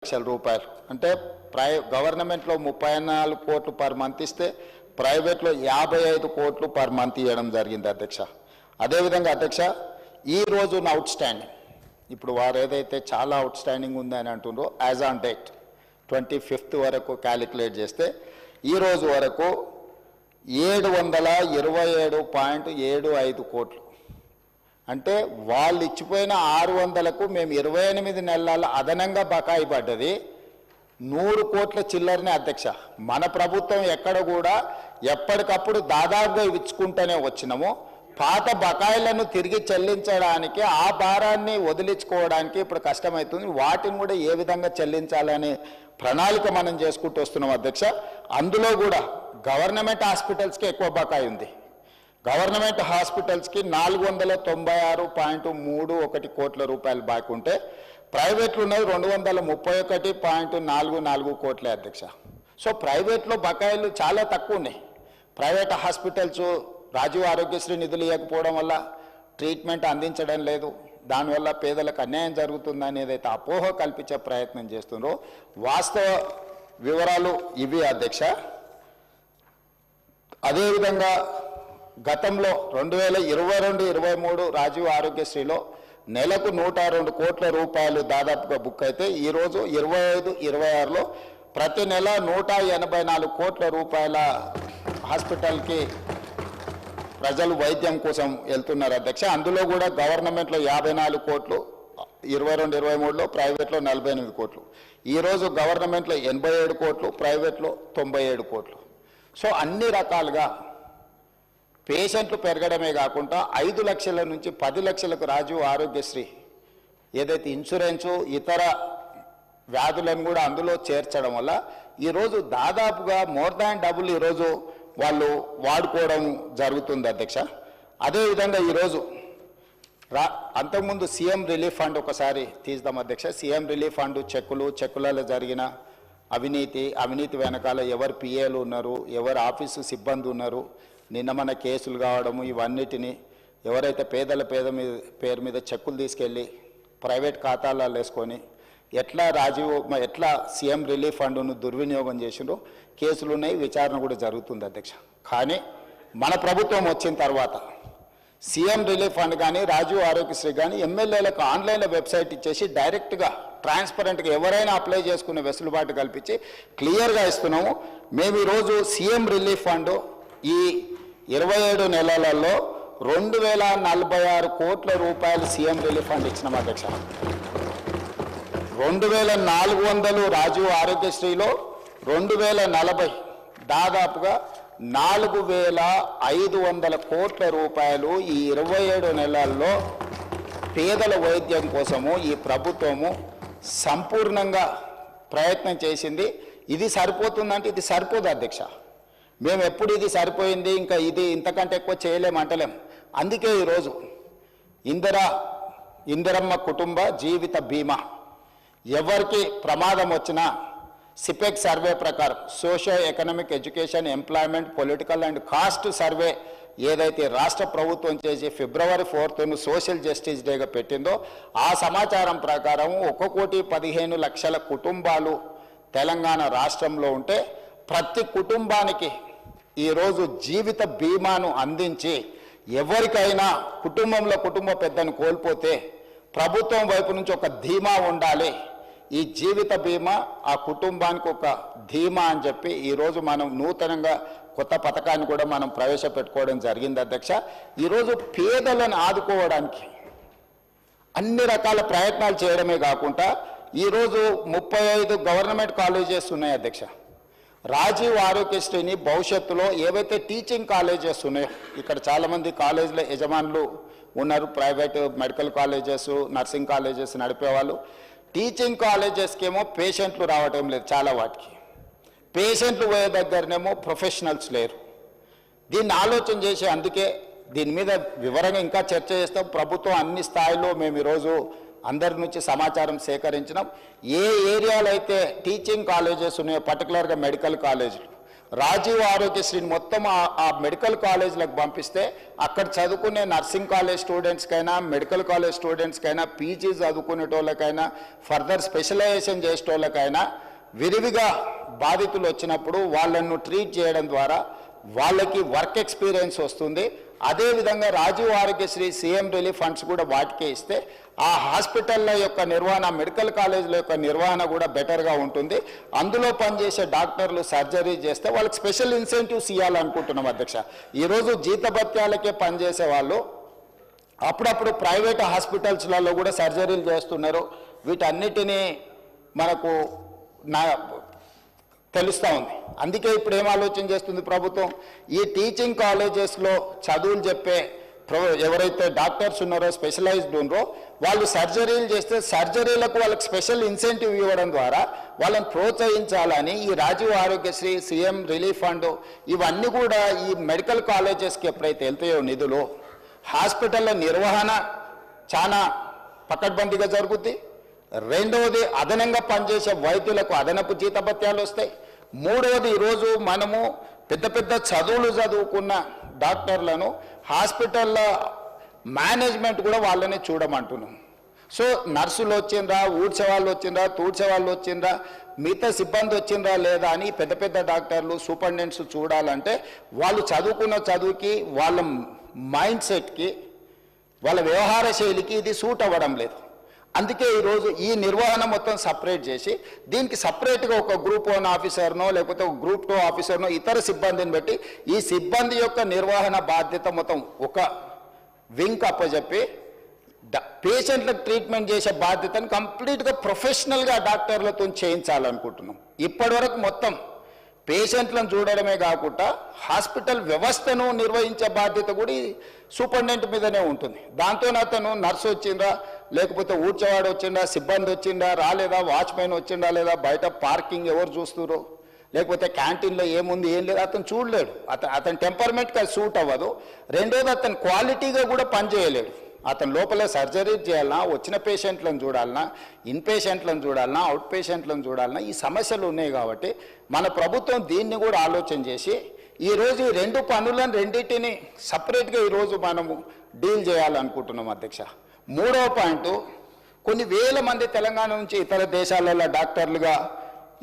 లక్షల రూపాయలు అంటే గవర్నమెంట్లో 34 కోట్లు పర్ మంత్ ఇస్తే ప్రైవేట్లో 55 కోట్లు పర్ మంత్ ఇవ్వడం జరిగింది అధ్యక్ష. అదేవిధంగా అధ్యక్ష ఈ రోజు అవుట్ స్టాండింగ్ ఇప్పుడు వారు ఏదైతే చాలా అవుట్ స్టాండింగ్ ఉందని అంటుండ్రో యాజ్ ఆన్ డేట్ 25th వరకు క్యాలిక్యులేట్ చేస్తే ఈ రోజు వరకు 727.75 కోట్లు అంటే వాళ్ళు ఇచ్చిపోయిన 600కు మేము 28 నెలల అదనంగా బకాయి పడ్డది 100 కోట్ల చిల్లరనే అధ్యక్ష. మన ప్రభుత్వం ఎక్కడ కూడా ఎప్పటికప్పుడు దాదాపుగా ఇచ్చుకుంటూనే వచ్చినాము. పాత బకాయిలను తిరిగి చెల్లించడానికి ఆ భారాన్ని వదిలించుకోవడానికి ఇప్పుడు కష్టమవుతుంది. వాటిని కూడా ఏ విధంగా చెల్లించాలనే ప్రణాళిక మనం చేసుకుంటూ వస్తున్నాం అధ్యక్ష. అందులో కూడా గవర్నమెంట్ హాస్పిటల్స్కి ఎక్కువ బకాయి ఉంది. గవర్నమెంట్ హాస్పిటల్స్కి 496.31 కోట్ల రూపాయలు బాకీ ఉంటే ప్రైవేట్లు ఉన్నది 231.44 కోట్లే అధ్యక్ష. సో ప్రైవేట్లో బకాయిలు చాలా తక్కువ ఉన్నాయి. ప్రైవేట్ హాస్పిటల్స్ రాజీవ్ ఆరోగ్యశ్రీ నిధులు ఇవ్వకపోవడం వల్ల ట్రీట్మెంట్ అందించడం లేదు, దానివల్ల పేదలకు అన్యాయం జరుగుతుందని ఏదైతే అపోహ కల్పించే ప్రయత్నం చేస్తున్నారో వాస్తవ వివరాలు ఇవి అధ్యక్ష. అదేవిధంగా గతంలో 2022-23 రాజీవ్ ఆరోగ్యశ్రీలో నెలకు 102 కోట్ల రూపాయలు దాదాపుగా బుక్ అయితే ఈరోజు 25-26లో ప్రతి నెల 184 కోట్ల రూపాయల హాస్పిటల్కి ప్రజలు వైద్యం కోసం వెళ్తున్నారు అధ్యక్ష. అందులో కూడా గవర్నమెంట్లో 54 కోట్లు 22-23లో ప్రైవేట్లో 48 కోట్లు. ఈరోజు గవర్నమెంట్లో 87 కోట్లు ప్రైవేట్లో 97 కోట్లు. సో అన్ని రకాలుగా పేషెంట్లు పెరగడమే కాకుండా 5 లక్షల నుంచి 10 లక్షలకు రాజీవ్ ఆరోగ్యశ్రీ ఏదైతే ఇన్సూరెన్సు ఇతర వ్యాధులను కూడా అందులో చేర్చడం వల్ల ఈరోజు దాదాపుగా మోర్ దాన్ డబుల్ ఈరోజు వాళ్ళు వాడుకోవడం జరుగుతుంది అధ్యక్ష. అదేవిధంగా ఈరోజు అంతకుముందు సీఎం రిలీఫ్ ఫండ్ ఒకసారి తీద్దాం అధ్యక్ష. సీఎం రిలీఫ్ ఫండ్ చెక్కులలో జరిగిన అవినీతి వెనకాల ఎవరు పిఏలు ఉన్నారు, ఎవరు ఆఫీసు సిబ్బంది ఉన్నారు, నిన్న మన కేసులు కావడము ఇవన్నిటిని ఎవరైతే పేరు మీద చెక్కులు తీసుకెళ్ళి ప్రైవేట్ ఖాతాలలో వేసుకొని ఎట్లా సీఎం రిలీఫ్ ఫండ్ను దుర్వినియోగం చేసిండ్రో కేసులు ఉన్నాయి, విచారణ కూడా జరుగుతుంది అధ్యక్ష. కానీ మన ప్రభుత్వం వచ్చిన తర్వాత సీఎం రిలీఫ్ ఫండ్ కానీ రాజీవ్ ఆరోగ్యశ్రీ కానీ ఎమ్మెల్యేలకు ఆన్లైన్లో వెబ్సైట్ ఇచ్చేసి డైరెక్ట్గా ట్రాన్స్పరెంట్గా ఎవరైనా అప్లై చేసుకునే వెసులుబాటు కల్పించి క్లియర్గా ఇస్తున్నాము. మేము ఈరోజు సీఎం రిలీఫ్ ఫండ్ ఈ 27 నెలలలో 2046 కోట్ల రూపాయలు సీఎం రిలీఫ్ ఫండ్ ఇచ్చినాం అధ్యక్ష. 2400 రాజీవ్ ఆరోగ్యశ్రీలో 2040 దాదాపుగా 4500 కోట్ల రూపాయలు ఈ 27 నెలల్లో పేదల వైద్యం కోసము ఈ ప్రభుత్వము సంపూర్ణంగా ప్రయత్నం చేసింది. ఇది సరిపోతుందంటే ఇది సరిపోదు అధ్యక్ష. మేము ఎప్పుడు ఇది సరిపోయింది ఇంకా ఇది ఇంతకంటే ఎక్కువ చేయలేమంటలేం. అందుకే ఈరోజు ఇందిరమ్మ కుటుంబ జీవిత బీమా ఎవరికి ప్రమాదం వచ్చినా సిపెక్ సర్వే ప్రకారం socio economic education employment political and caste survey ఏదైతే రాష్ట్ర ప్రభుత్వం చేసి February 4th సోషల్ జస్టిస్ డేగా పెట్టిందో ఆ సమాచారం ప్రకారం 1,15,00,000 కుటుంబాలు తెలంగాణ రాష్ట్రంలో ఉంటే ప్రతి కుటుంబానికి ఈరోజు జీవిత బీమాను అందించి ఎవరికైనా కుటుంబ పెద్దను కోల్పోతే ప్రభుత్వం వైపు నుంచి ఒక ధీమా ఉండాలి, ఈ జీవిత బీమా ఆ కుటుంబానికి ఒక ధీమా అని చెప్పి ఈరోజు మనం నూతనంగా కొత్త పథకాన్ని కూడా మనం ప్రవేశపెట్టుకోవడం జరిగింది అధ్యక్ష. ఈరోజు పేదలను ఆదుకోవడానికి అన్ని రకాల ప్రయత్నాలు చేయడమే కాకుండా ఈరోజు 35 గవర్నమెంట్ కాలేజెస్ ఉన్నాయి అధ్యక్ష. రాజీవ్ ఆరోగ్యశ్రీని భవిష్యత్తులో ఏవైతే టీచింగ్ కాలేజెస్ ఉన్నాయో ఇక్కడ చాలామంది కాలేజీల యజమానులు ఉన్నారు, private medical colleges nursing colleges నడిపేవాళ్ళు. టీచింగ్ కాలేజెస్కి ఏమో పేషెంట్లు రావటం లేదు, చాలా వాటికి పేషెంట్లు పోయే దగ్గరనేమో ప్రొఫెషనల్స్ లేరు. దీన్ని ఆలోచన చేసి అందుకే దీని మీద వివరంగా ఇంకా చర్చ చేస్తాం. ప్రభుత్వం అన్ని స్థాయిలో మేము ఈరోజు అందరి నుంచి సమాచారం సేకరించినాం. ఏ ఏరియాలో అయితే టీచింగ్ కాలేజెస్ ఉన్నాయో పర్టికులర్గా మెడికల్ కాలేజీలు రాజీవ్ ఆరోగ్యశ్రీని మొత్తం ఆ మెడికల్ కాలేజ్లకు పంపిస్తే అక్కడ చదువుకునే నర్సింగ్ కాలేజ్ స్టూడెంట్స్కైనా మెడికల్ కాలేజ్ స్టూడెంట్స్కైనా పీజీ చదువుకునేటోళ్ళకైనా ఫర్దర్ స్పెషలైజేషన్ చేసేటోళ్ళకైనా విరివిగా బాధితులు వచ్చినప్పుడు వాళ్ళను ట్రీట్ చేయడం ద్వారా వాళ్ళకి వర్క్ ఎక్స్పీరియన్స్ వస్తుంది. అదేవిధంగా Rajiv Aarogyasri CM relief funds కూడా వాటికే ఇస్తే ఆ హాస్పిటల్ల యొక్క నిర్వహణ మెడికల్ కాలేజీల యొక్క నిర్వహణ కూడా బెటర్గా ఉంటుంది. అందులో పనిచేసే డాక్టర్లు సర్జరీ చేస్తే వాళ్ళకి స్పెషల్ ఇన్సెంటివ్స్ ఇవ్వాలనుకుంటున్నాం అధ్యక్ష. ఈరోజు జీతభత్యాలకే పనిచేసే వాళ్ళు అప్పుడప్పుడు ప్రైవేట్ హాస్పిటల్స్లలో కూడా సర్జరీలు చేస్తున్నారు. వీటన్నిటినీ మనకు తెలుస్తూ ఉంది. అందుకే ఇప్పుడు ఏం ఆలోచన చేస్తుంది ప్రభుత్వం, ఈ టీచింగ్ కాలేజెస్లో చదువులు చెప్పే ఎవరైతే డాక్టర్స్ ఉన్నారో స్పెషలైజ్డ్ ఉన్నారో వాళ్ళు సర్జరీలు చేస్తే సర్జరీలకు వాళ్ళకి స్పెషల్ ఇన్సెంటివ్ ఇవ్వడం ద్వారా వాళ్ళని ప్రోత్సహించాలని ఈ Rajiv Aarogyasri CM relief fund ఇవన్నీ కూడా ఈ మెడికల్ కాలేజెస్కి ఎప్పుడైతే వెళ్తాయో నిధులు హాస్పిటల్ల నిర్వహణ చాలా పకడ్బందీగా జరుగుద్ది. రెండవది అదనంగా పనిచేసే వైద్యులకు అదనపు జీతభత్యాలు వస్తాయి. మూడవది ఈరోజు మనము పెద్ద పెద్ద చదువులు చదువుకున్న డాక్టర్లను హాస్పిటల్ల మేనేజ్మెంట్ కూడా వాళ్ళని చూడమంటున్నాం. సో నర్సులు వచ్చిండ్రా, ఊడ్చే వాళ్ళు వచ్చిండ్రా, తూడ్చే వాళ్ళు వచ్చిండ్రా, మిగతా సిబ్బంది వచ్చిండ్రా లేదా అని పెద్ద పెద్ద డాక్టర్లు సూపరింటెండెంట్స్ చూడాలంటే వాళ్ళు చదువుకున్న చదువుకి వాళ్ళ మైండ్ సెట్కి వాళ్ళ వ్యవహార శైలికి ఇది సూట్ అవ్వడం లేదు. అందుకే ఈరోజు ఈ నిర్వహణ మొత్తం సపరేట్ చేసి దీనికి సపరేట్గా ఒక గ్రూప్ 1 ఆఫీసర్నో లేకపోతే ఒక గ్రూప్ 2 ఆఫీసర్నో ఇతర సిబ్బందిని పెట్టి ఈ సిబ్బంది యొక్క నిర్వహణ బాధ్యత మొత్తం ఒక వింగ్ అప్పచెప్పి పేషెంట్లకు ట్రీట్మెంట్ చేసే బాధ్యతను కంప్లీట్గా ప్రొఫెషనల్గా డాక్టర్లతో చేయించాలనుకుంటున్నాం. ఇప్పటివరకు మొత్తం పేషెంట్లను చూడడమే కాకుండా హాస్పిటల్ వ్యవస్థను నిర్వహించే బాధ్యత కూడా సూపరింటెండెంట్ మీదనే ఉంటుంది. దాంతో అతను నర్సు వచ్చిందా లేకపోతే ఊడ్చేవాడు వచ్చిందా, సిబ్బంది వచ్చిందా రాలేదా, వాచ్మెన్ వచ్చిందా లేదా, బయట పార్కింగ్ ఎవరు చూస్తున్నారు, లేకపోతే క్యాంటీన్లో ఏముంది ఏం లేదు అతను చూడలేడు. అతని టెంపర్మెంట్కి అది సూట్ అవ్వదు. రెండోది అతను క్వాలిటీగా కూడా పనిచేయలేడు. అతను లోపలే సర్జరీ చేయాలన్నా, వచ్చిన పేషెంట్లను చూడాలన్నా, ఇన్ పేషెంట్లను చూడాలన్నా, అవుట్ పేషెంట్లను చూడాలన్నా ఈ సమస్యలు ఉన్నాయి. కాబట్టి మన ప్రభుత్వం దీన్ని కూడా ఆలోచన చేసి ఈరోజు ఈ రెండు పనులను రెండింటిని సపరేట్గా ఈరోజు మనము డీల్ చేయాలనుకుంటున్నాం అధ్యక్ష. మూడవ పాయింట్, కొన్ని వేల మంది తెలంగాణ నుంచి ఇతర దేశాలలో డాక్టర్లుగా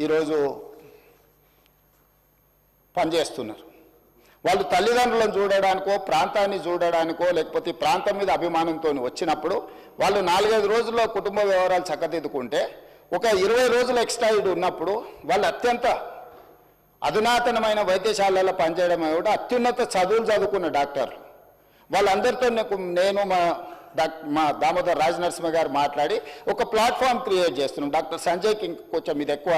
ఈరోజు పనిచేస్తున్నారు. వాళ్ళు తల్లిదండ్రులను చూడడానికో ప్రాంతాన్ని చూడడానికో లేకపోతే ప్రాంతం మీద అభిమానంతో వచ్చినప్పుడు వాళ్ళు 4-5 రోజుల్లో కుటుంబ వ్యవహారాలు చక్కదిద్దుకుంటే ఒక 20 రోజులు ఎక్స్ట్రా ఉన్నప్పుడు వాళ్ళు అత్యంత అధునాతనమైన వైద్యశాలలో పనిచేయడమే కూడా అత్యున్నత చదువులు చదువుకున్న డాక్టర్లు వాళ్ళందరితో నేను మా దామోదర్ రాజనరసింహ గారు మాట్లాడి ఒక ప్లాట్ఫామ్ క్రియేట్ చేస్తున్నాం. డాక్టర్ సంజయ్కి కొంచెం ఇది ఎక్కువ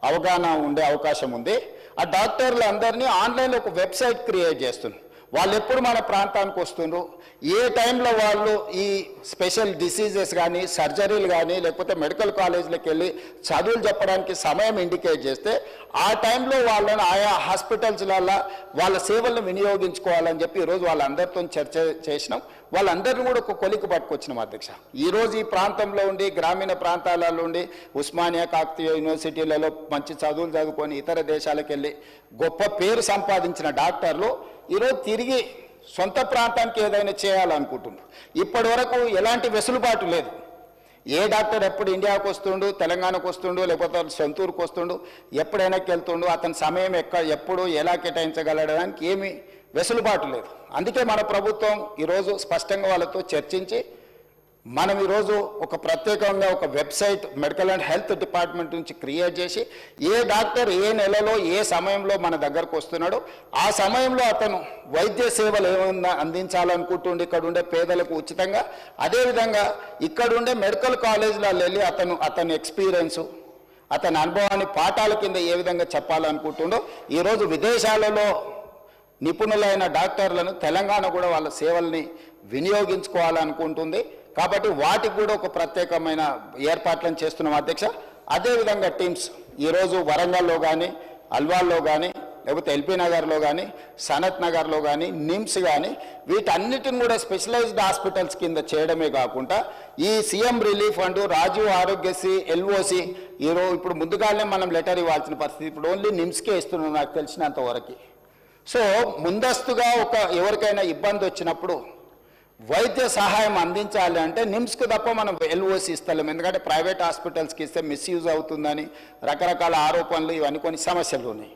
అవగాహన ఉండే అవకాశం ఉంది. ఆ డాక్టర్లు అందరినీ ఆన్లైన్లో ఒక వెబ్సైట్ క్రియేట్ చేస్తున్నాం. వాళ్ళు ఎప్పుడు మన ప్రాంతానికి వస్తుండ్రు, ఏ టైంలో వాళ్ళు ఈ స్పెషల్ డిసీజెస్ కానీ సర్జరీలు కానీ లేకపోతే మెడికల్ కాలేజీలకు వెళ్ళి చదువులు చెప్పడానికి సమయం ఇండికేట్ చేస్తే ఆ టైంలో వాళ్ళని ఆయా హాస్పిటల్స్లలో వాళ్ళ సేవలను వినియోగించుకోవాలని చెప్పి ఈరోజు వాళ్ళందరితో చర్చ చేసినాం. వాళ్ళందరినీ కూడా ఒక కొలికి పట్టుకొచ్చినాం అధ్యక్ష. ఈరోజు ఈ ప్రాంతంలో ఉండి గ్రామీణ ప్రాంతాలలో ఉండి ఉస్మానియా కాకతీయ యూనివర్సిటీలలో మంచి చదువులు చదువుకొని ఇతర దేశాలకు వెళ్ళి గొప్ప పేరు సంపాదించిన డాక్టర్లు ఈరోజు తిరిగి సొంత ప్రాంతానికి ఏదైనా చేయాలనుకుంటున్నారు. ఇప్పటి వరకు ఎలాంటి వెసులుబాటు లేదు. ఏ డాక్టర్ ఎప్పుడు ఇండియాకు వస్తుండు, తెలంగాణకు వస్తుండు, లేకపోతే సొంతూరుకు వస్తుండు, ఎప్పుడైనా వెళ్తుండు, అతని సమయం ఎప్పుడు ఎలా కేటాయించగలడానికి ఏమీ వెసులుబాటు లేదు. అందుకే మన ప్రభుత్వం ఈరోజు స్పష్టంగా వాళ్ళతో చర్చించి మనం ఈరోజు ఒక ప్రత్యేకంగా ఒక website medical and health department నుంచి క్రియేట్ చేసి ఏ డాక్టర్ ఏ నెలలో ఏ సమయంలో మన దగ్గరకు వస్తున్నాడో ఆ సమయంలో అతను వైద్య సేవలు ఏమన్నా అందించాలనుకుంటుండే ఇక్కడ ఉండే పేదలకు ఉచితంగా, అదేవిధంగా ఇక్కడ ఉండే మెడికల్ కాలేజీలలో వెళ్ళి అతని ఎక్స్పీరియన్సు అతని అనుభవాన్ని పాఠాల కింద ఏ విధంగా చెప్పాలనుకుంటుండో ఈరోజు విదేశాలలో నిపుణులైన డాక్టర్లను తెలంగాణ కూడా వాళ్ళ సేవల్ని వినియోగించుకోవాలనుకుంటుంది. కాబట్టి వాటికి కూడా ఒక ప్రత్యేకమైన ఏర్పాట్లను చేస్తున్నాం అధ్యక్ష. అదేవిధంగా టీమ్స్ ఈరోజు వరంగల్లో కానీ అల్వాల్లో కానీ లేకపోతే ఎల్బీ నగర్లో కానీ సనత్ నగర్లో కానీ నిమ్స్ కానీ వీటన్నిటిని కూడా స్పెషలైజ్డ్ హాస్పిటల్స్ కింద చేయడమే కాకుండా ఈ CM relief fund Rajiv Aarogyasri LOC ఇప్పుడు ముందుగానే మనం లెటర్ ఇవ్వాల్సిన పరిస్థితి ఇప్పుడు ఓన్లీ నిమ్స్కే ఇస్తున్నాం నాకు తెలిసినంత వరకు. సో ముందస్తుగా ఎవరికైనా ఇబ్బంది వచ్చినప్పుడు వైద్య సహాయం అందించాలి అంటే నిమ్స్కి తప్ప మనం ఎల్ఓసి ఇస్తలేం. ఎందుకంటే ప్రైవేట్ హాస్పిటల్స్కి ఇస్తే మిస్యూజ్ అవుతుందని రకరకాల ఆరోపణలు ఇవన్నీ కొన్ని సమస్యలు ఉన్నాయి.